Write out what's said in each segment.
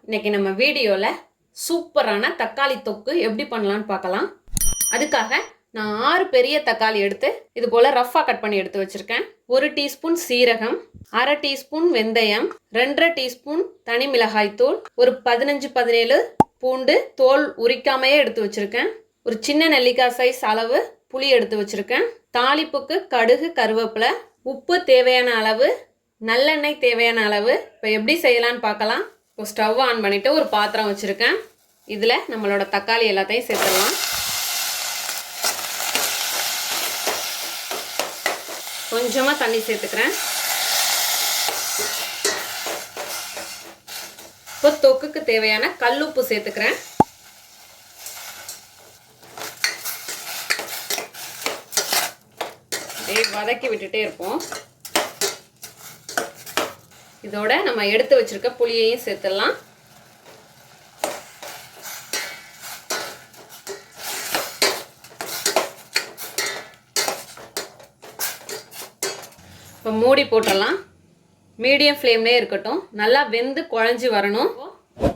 இன்னைக்கு நம்ம வீடியோவில் சூப்பரான தக்காளி தொக்கு எப்படி பண்ணலான்னு பார்க்கலாம். அதுக்காக நான் 6 பெரிய தக்காளி எடுத்து இது போல் ரஃப்பாக கட் பண்ணி எடுத்து வச்சுருக்கேன். 1 டீஸ்பூன் சீரகம், 1/2 டீஸ்பூன் வெந்தயம், 2.5 டீஸ்பூன் தனி மிளகாய்த்தூள், ஒரு 15-17 பூண்டு தோல் உரிக்காமையே எடுத்து வச்சுருக்கேன். ஒரு சின்ன நெல்லிக்காய் சைஸ் அளவு புளி எடுத்து வச்சுருக்கேன். தாளிப்புக்கு கடுகு, கருவேப்பிலை, உப்பு தேவையான அளவு, நல்லெண்ணெய் தேவையான அளவு. இப்போ எப்படி செய்யலான்னு பார்க்கலாம். இப்போ ஸ்டவ் ஆன் பண்ணிவிட்டு ஒரு பாத்திரம் வச்சுருக்கேன். இதில் நம்மளோட தக்காளி எல்லாத்தையும் சேர்த்துடலாம். கொஞ்சமாக தண்ணி சேர்த்துக்கிறேன். இப்போ தொக்குக்கு தேவையான கல்லுப்பு சேர்த்துக்கிறேன். அப்படியே வதக்கி விட்டுட்டே இருப்போம். இதோட நம்ம எடுத்து வச்சிருக்க புளியையும் சேர்த்துடலாம். இப்போ மூடி போட்டுடலாம். மீடியம் ஃப்ளேம்லேயே இருக்கட்டும். நல்லா வெந்து குழஞ்சி வரணும்.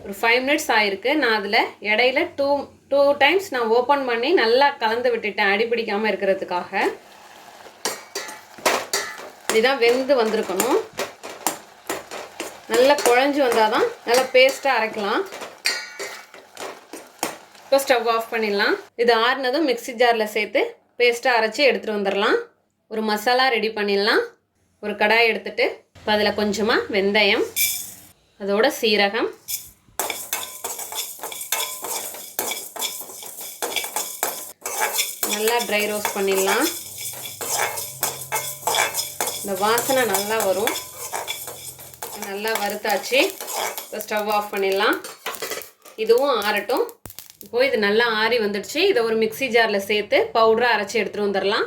ஒரு 5 மினிட்ஸ் ஆயிருக்கு. நான் அதில் இடையில டூ டைம்ஸ் நான் ஓப்பன் பண்ணி நல்லா கலந்து விட்டுட்டேன், அடிப்பிடிக்காமல் இருக்கிறதுக்காக. இதுதான் வெந்து வந்திருக்கணும். நல்லா குழஞ்சி வந்தால் தான் நல்லா பேஸ்ட்டாக அரைக்கலாம். இப்போ ஸ்டவ் ஆஃப் பண்ணிடலாம். இது ஆறுனதும் மிக்ஸி ஜாரில் சேர்த்து பேஸ்ட்டாக அரைச்சி எடுத்துகிட்டு வந்துடலாம். ஒரு மசாலா ரெடி பண்ணிடலாம். ஒரு கடாய் எடுத்துகிட்டு இப்போ அதில் கொஞ்சமாக வெந்தயம், அதோட சீரகம், நல்லா ட்ரை ரோஸ்ட் பண்ணிடலாம். இந்த வாசனை நல்லா வரும். நல்லா வறுத்தாச்சு. இப்போ ஸ்டவ் ஆஃப் பண்ணிடலாம். இதுவும் ஆறட்டும். இப்போது இது நல்லா ஆறி வந்துடுச்சு. இதை ஒரு மிக்ஸி ஜாரில் சேர்த்து பவுடராக அரைச்சி எடுத்துகிட்டு வந்துடலாம்.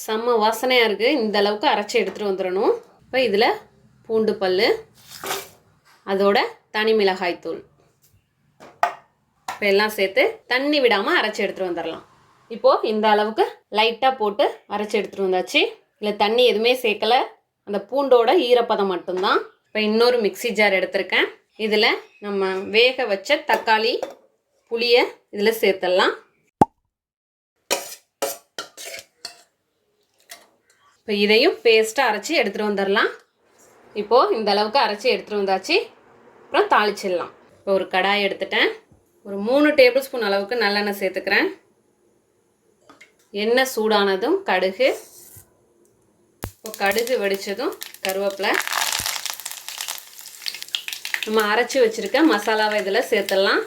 செம்ம வாசனையாக இருக்குது. இந்த அளவுக்கு அரைச்சி எடுத்துகிட்டு வந்துடணும். இப்போ இதில் பூண்டு பல், அதோட தனி மிளகாய்த்தூள் இப்போ எல்லாம் சேர்த்து தண்ணி விடாமல் அரைச்சி எடுத்துகிட்டு வந்துடலாம். இப்போது இந்த அளவுக்கு லைட்டாக போட்டு அரைச்சி எடுத்துகிட்டு வந்தாச்சு. இல்லை தண்ணி எதுவுமே சேர்க்கலை, அந்த பூண்டோட ஈரப்பதம் மட்டும்தான். இப்போ இன்னொரு மிக்ஸி ஜார் எடுத்திருக்கேன். இதில் நம்ம வேக வச்ச தக்காளி, புளியை இதில் சேர்த்துடலாம். இப்போ இதையும் பேஸ்ட்டாக அரைச்சி எடுத்துகிட்டு வந்துடலாம். இப்போது இந்த அளவுக்கு அரைச்சி எடுத்துகிட்டு வந்தாச்சு. அப்புறம் தாளிச்சிடலாம். இப்போ ஒரு கடாய் எடுத்துட்டேன். ஒரு 3 டேபிள் ஸ்பூன் அளவுக்கு நல்லெண்ணெய் சேர்த்துக்கிறேன். எண்ணெய் சூடானதும் கடுகு, இப்போ கடுகு வெடித்ததும் கருவேப்பிலை, நம்ம அரைச்சி வச்சுருக்க மசாலாவை இதில் சேர்த்துடலாம்.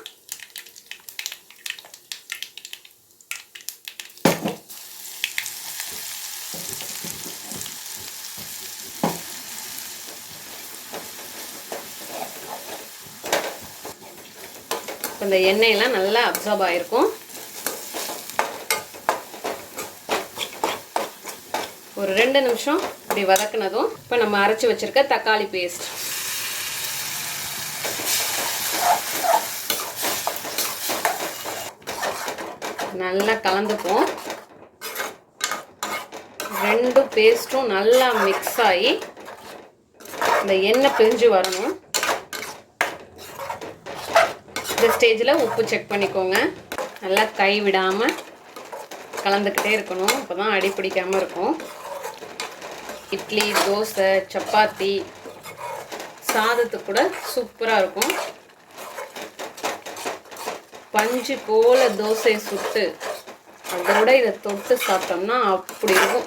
இந்த எண்ணெயெல்லாம் நல்லா அப்சார்ப் ஆகிருக்கும். ஒரு 2 நிமிஷம் இப்படி வதக்குனதும் இப்போ நம்ம அரைச்சி வச்சுருக்க தக்காளி பேஸ்ட் நல்லா கலந்துப்போம். 2 பேஸ்ட்டும் நல்லா மிக்ஸ் ஆகி இந்த எண்ணெய் பிரிஞ்சு வரணும். இந்த ஸ்டேஜில் உப்பு செக் பண்ணிக்கோங்க. நல்லா கை விடாமல் கலந்துக்கிட்டே இருக்கணும். அப்போ தான் அடி பிடிக்காமல் இருக்கும். இட்லி, தோசை, சப்பாத்தி, சாதத்துக்கு கூட சூப்பராக இருக்கும். பஞ்சு போல் தோசையை சுட்டு அதோட இதை தொட்டு சாப்பிட்டோம்னா அப்படி இருக்கும்.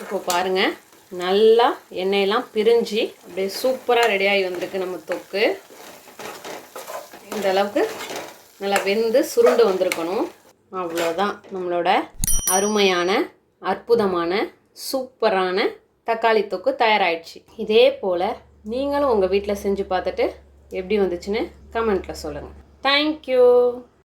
இப்போ பாருங்கள், நல்லா எண்ணெயெல்லாம் பிரிஞ்சு அப்படியே சூப்பராக ரெடியாகி வந்திருக்கு நம்ம தொக்கு. இந்த அளவுக்கு நல்லா வெந்து சுருண்டு வந்திருக்கணும். அவ்வளோதான், நம்மளோட அருமையான அற்புதமான சூப்பரான தக்காளி தொக்கு தயாராகிடுச்சு. இதே போல் நீங்களும் உங்கள் வீட்டில் செஞ்சு பார்த்துட்டு எப்படி வந்துச்சுன்னு கமெண்ட்டில் சொல்லுங்கள். தேங்க்யூ.